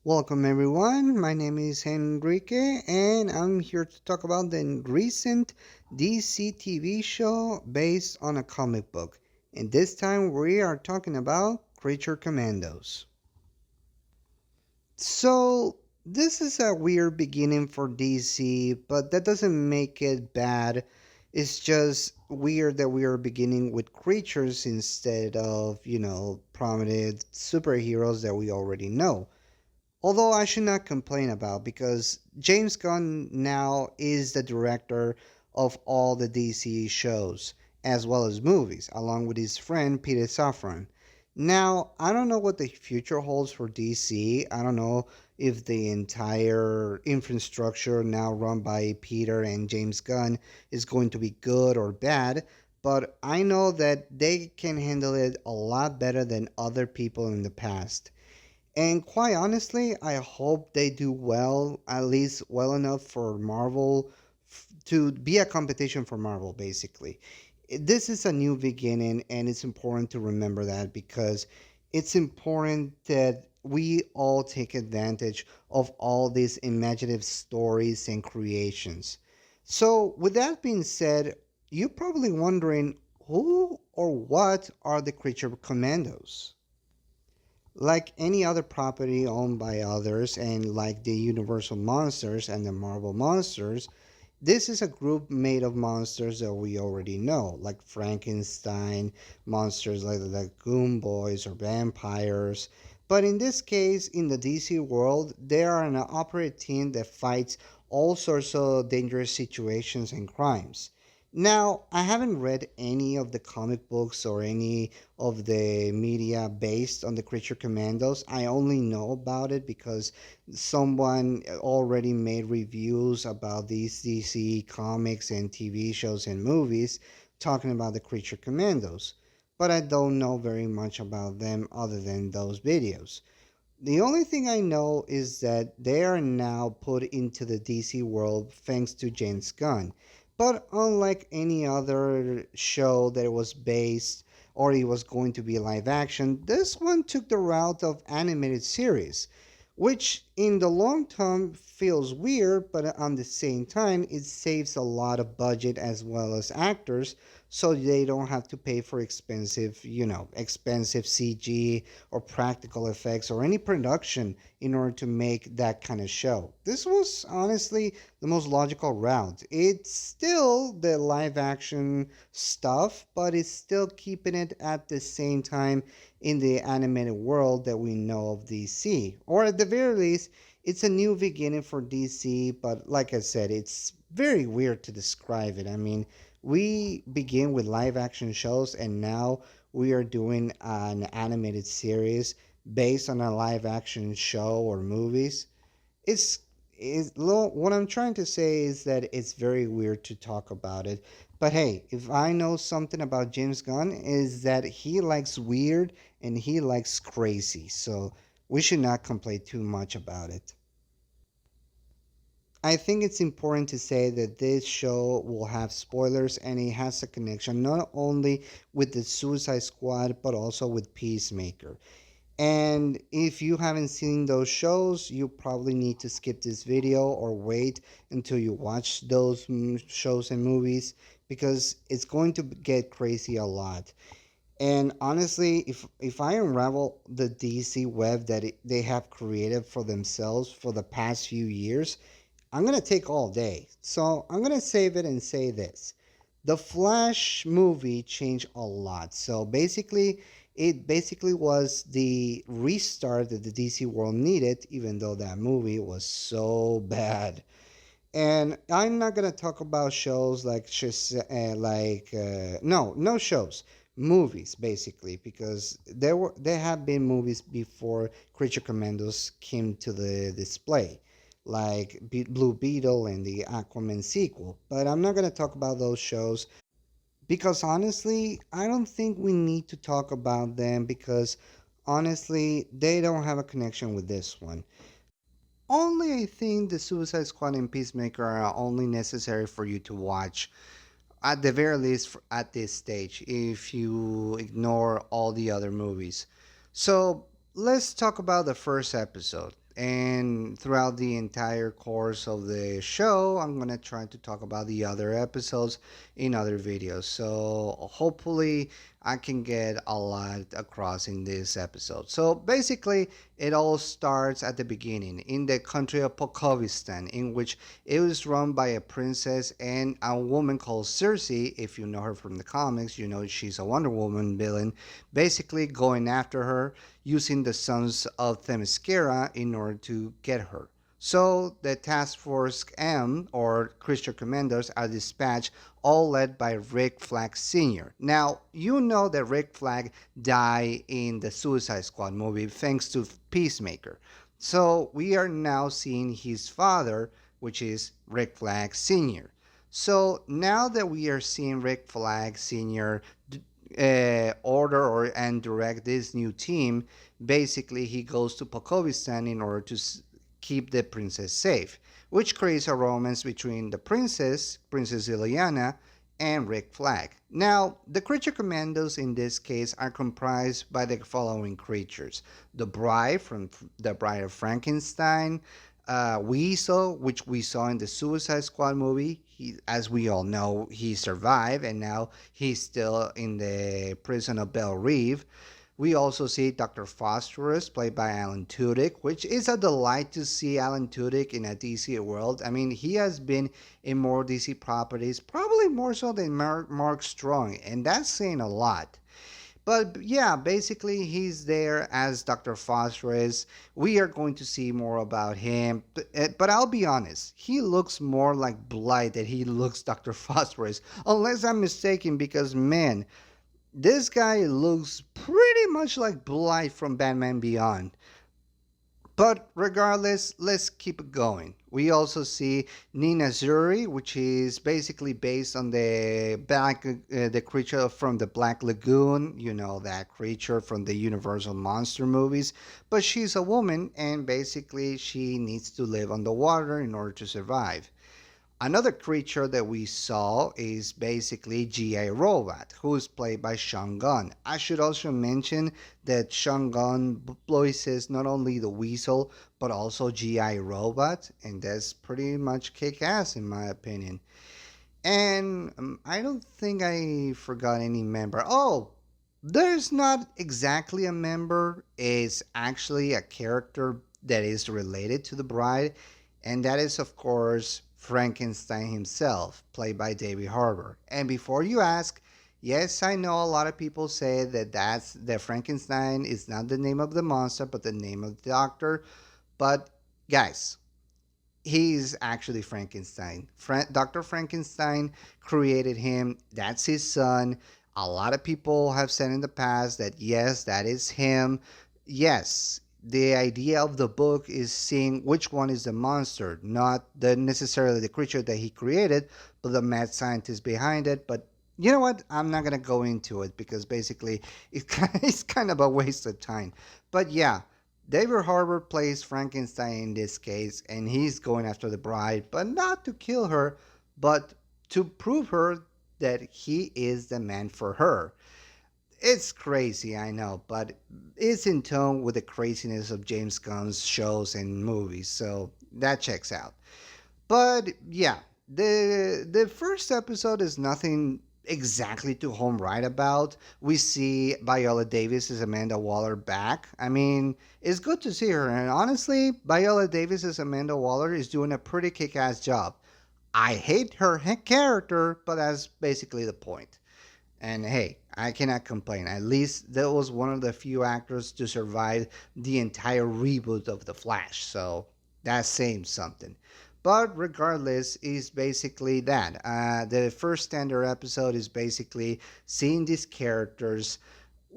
Welcome everyone. My name is Enrique and I'm here to talk about the recent DC TV show based on a comic book. And this time we are talking about Creature Commandos. So, this is a weird beginning for DC, but that doesn't make it bad. It's just weird that we are beginning with creatures instead of, prominent superheroes that we already know. Although I should not complain about because James Gunn now is the director of all the DC shows as well as movies, along with his friend Peter Safran. Now, I don't know what the future holds for DC. I don't know if the entire infrastructure now run by Peter and James Gunn is going to be good or bad, but I know that they can handle it a lot better than other people in the past. And quite honestly, I hope they do well, at least well enough for Marvel to be a competition for Marvel, basically. This is a new beginning, and it's important to remember that because it's important that we all take advantage of all these imaginative stories and creations. So, with that being said, you're probably wondering who or what are the Creature Commandos? Like any other property owned by others, and like the Universal Monsters and the Marvel Monsters, this is a group made of monsters that we already know, like Frankenstein, monsters like the Lagoon Boys or vampires. But in this case, in the DC world, they are an operative team that fights all sorts of dangerous situations and crimes. Now, I haven't read any of the comic books or any of the media based on the Creature Commandos. I only know about it because someone already made reviews about these DC comics and TV shows and movies talking about the Creature Commandos. But I don't know very much about them other than those videos. The only thing I know is that they are now put into the DC world thanks to James Gunn. But unlike any other show that was based or it was going to be live action, this one took the route of animated series, which in the long term feels weird, but at the same time, it saves a lot of budget as well as actors, so they don't have to pay for expensive CG or practical effects or any production in order to make that kind of show. This was honestly the most logical route. It's still the live action stuff, but it's still keeping it at the same time in the animated world that we know of DC. Or at the very least, it's a new beginning for DC, but like I said, it's very weird to describe it. I mean, we begin with live action shows and now we are doing an animated series based on a live action show or movies. It's what I'm trying to say is that it's very weird to talk about it. But hey, if I know something about James Gunn is that he likes weird and he likes crazy. So we should not complain too much about it. I think it's important to say that this show will have spoilers and it has a connection not only with the Suicide Squad but also with Peacemaker. And if you haven't seen those shows, you probably need to skip this video or wait until you watch those shows and movies because it's going to get crazy a lot. And honestly, if I unravel the DC web that they have created for themselves for the past few years, I'm going to take all day. So I'm going to save it and say this. The Flash movie changed a lot. So basically, it basically was the restart that the DC world needed, even though that movie was so bad. And I'm not gonna talk about shows like no shows, movies basically, because there have been movies before Creature Commandos came to the display, like Blue Beetle and the Aquaman sequel. But I'm not gonna talk about those shows because honestly, I don't think we need to talk about them because honestly, they don't have a connection with this one. Only I think the Suicide Squad and Peacemaker are only necessary for you to watch, at the very least at this stage, if you ignore all the other movies. So let's talk about the first episode. And throughout the entire course of the show, I'm going to try to talk about the other episodes in other videos. So hopefully, I can get a lot across in this episode. So basically, it all starts at the beginning in the country of Pokovistan, in which it was run by a princess and a woman called Circe. If you know her from the comics, you know she's a Wonder Woman villain, basically going after her using the sons of Themyscira in order to get her. So the Task Force M, or Christian Commandos, are dispatched, all led by Rick Flag Sr. Now, you know that Rick Flag died in the Suicide Squad movie thanks to Peacemaker. So we are now seeing his father, which is Rick Flag Sr. So now that we are seeing Rick Flag Sr. Order or and direct this new team, basically he goes to Pokovistan in order to keep the princess safe, which creates a romance between the princess, Princess Ileana, and Rick Flag. Now, the creature commandos in this case are comprised by the following creatures: the Bride from the Bride of Frankenstein, Weasel, which we saw in the Suicide Squad movie. As we all know, he survived and now he's still in the prison of Belle Reve. We also see Dr. Phosphorus, played by Alan Tudyk, which is a delight to see Alan Tudyk in a DC world. I mean, he has been in more DC properties, probably more so than Mark Strong, and that's saying a lot. But yeah, basically, he's there as Dr. Phosphorus. We are going to see more about him. But I'll be honest, he looks more like Blight than he looks Dr. Phosphorus. Unless I'm mistaken, because man, this guy looks pretty much like Blight from Batman Beyond. But regardless, let's keep it going. We also see Nina Zuri, which is basically based on the creature from the Black Lagoon. You know that creature from the Universal monster movies. But she's a woman, and basically she needs to live underwater in order to survive. Another creature that we saw is basically G.I. Robot, who is played by Sean Gunn. I should also mention that Sean Gunn voices not only the Weasel, but also G.I. Robot, and that's pretty much kick ass in my opinion. And I don't think I forgot any member. Oh, there's not exactly a member, it's actually a character that is related to the bride, and that is, of course, Frankenstein himself, played by David Harbour. And before you ask, yes, I know a lot of people say that Frankenstein is not the name of the monster, but the name of the doctor. But guys, he's actually Frankenstein. Dr. Frankenstein created him. That's his son. A lot of people have said in the past that yes, that is him. Yes, the idea of the book is seeing which one is the monster, not necessarily the creature that he created, but the mad scientist behind it. But you know what? I'm not gonna go into it because basically it's kind of a waste of time. But yeah, David Harbour plays Frankenstein in this case, and he's going after the bride, but not to kill her, but to prove her that he is the man for her. It's crazy, I know, but it's in tone with the craziness of James Gunn's shows and movies, so that checks out. But yeah, the first episode is nothing exactly to home right about. We see Viola Davis as Amanda Waller back. I mean, it's good to see her, and honestly, Viola Davis as Amanda Waller is doing a pretty kick-ass job. I hate her character, but that's basically the point. And hey, I cannot complain. At least that was one of the few actors to survive the entire reboot of The Flash. So that's saying something. But regardless, is basically that. The first standard episode is basically seeing these characters.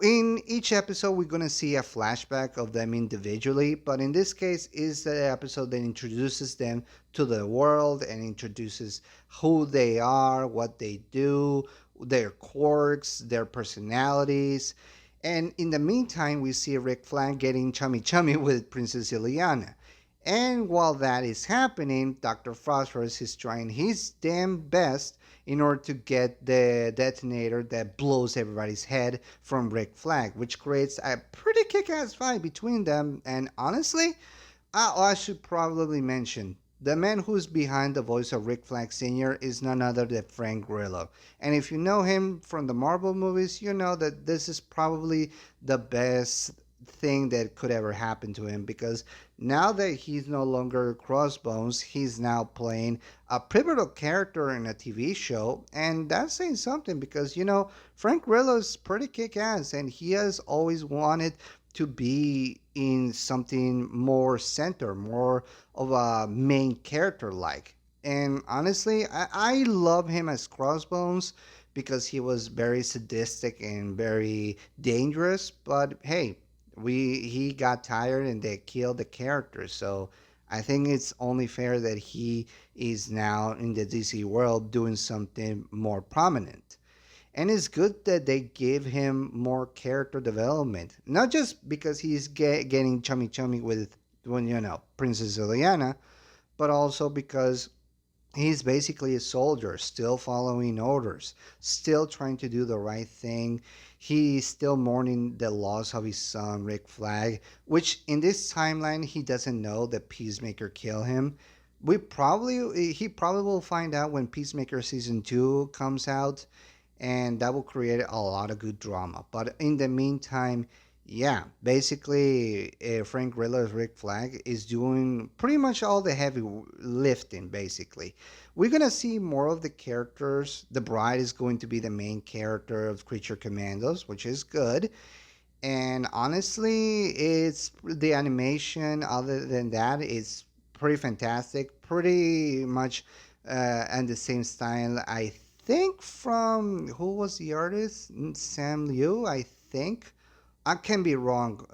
In each episode, we're going to see a flashback of them individually, but in this case, is the episode that introduces them to the world and introduces who they are, what they do, their quirks, their personalities. And in the meantime, we see Rick Flag getting chummy chummy with Princess Ileana. And while that is happening, Dr. Phosphorus is trying his damn best in order to get the detonator that blows everybody's head from Rick Flag, which creates a pretty kick ass fight between them. And honestly, I should probably mention the man who's behind the voice of Rick Flag Sr. is none other than Frank Grillo. And if you know him from the Marvel movies, you know that this is probably the best thing that could ever happen to him because now that he's no longer Crossbones, he's now playing a pivotal character in a TV show. And that's saying something because, Frank Grillo is pretty kick ass and he has always wanted to be in something more center, more of a main character like. And honestly, I love him as Crossbones because he was very sadistic and very dangerous. But hey, he got tired and they killed the character. So I think it's only fair that he is now in the DC world doing something more prominent. And it's good that they give him more character development, not just because he's getting chummy chummy with, when Princess Ileana, but also because he's basically a soldier, still following orders, still trying to do the right thing. He's still mourning the loss of his son, Rick Flag, which in this timeline he doesn't know that Peacemaker killed him. He probably will find out when Peacemaker season 2 comes out, and that will create a lot of good drama. But in the meantime, yeah, basically, Frank Grillo's Rick Flag is doing pretty much all the heavy lifting. Basically, we're gonna see more of the characters. The Bride is going to be the main character of Creature Commandos, which is good. And honestly, it's the animation. Other than that, it's pretty fantastic. Pretty much, and the same style. I think from who was the artist? Sam Liu, I think. I can be wrong.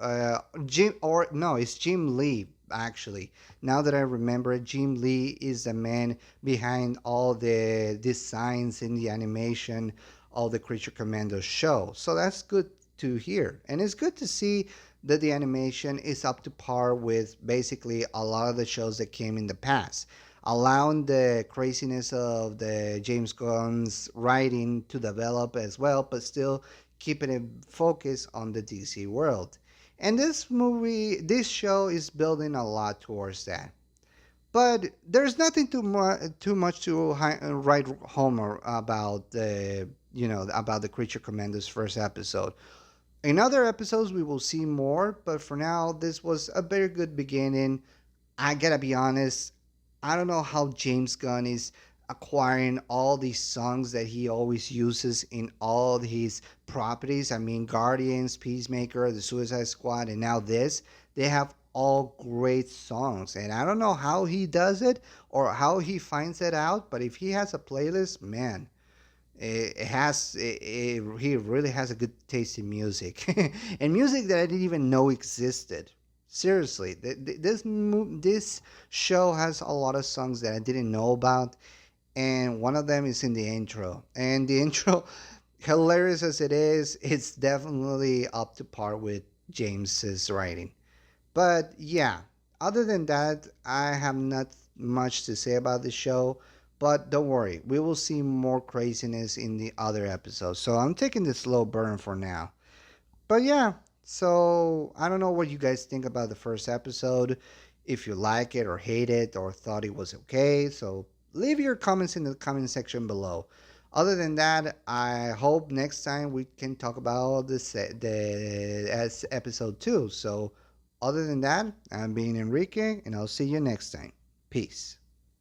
Jim or no, it's Jim Lee actually. Now that I remember it, Jim Lee is the man behind all the designs in the animation of the Creature Commandos show. So that's good to hear, and it's good to see that the animation is up to par with basically a lot of the shows that came in the past, allowing the craziness of the James Gunn's writing to develop as well, but still keeping it focused on the DC world. And this show is building a lot towards that. But there's nothing too much to write home about the Creature Commandos first episode. In other episodes, we will see more, but for now, this was a very good beginning. I gotta be honest, I don't know how James Gunn is acquiring all these songs that he always uses in all his properties. I mean, Guardians, Peacemaker, The Suicide Squad, and now this. They have all great songs, and I don't know how he does it or how he finds it out, but if he has a playlist, man, he really has a good taste in music and music that I didn't even know existed. Seriously, this show has a lot of songs that I didn't know about, and one of them is in the intro. And the intro, hilarious as it is, it's definitely up to par with James's writing. But yeah, other than that, I have not much to say about the show. But don't worry, we will see more craziness in the other episodes. So I'm taking the slow burn for now. But yeah, so I don't know what you guys think about the first episode. If you like it or hate it or thought it was okay. So leave your comments in the comment section below. Other than that, I hope next time we can talk about the as episode 2. So other than that, I'm being Enrique and I'll see you next time. Peace.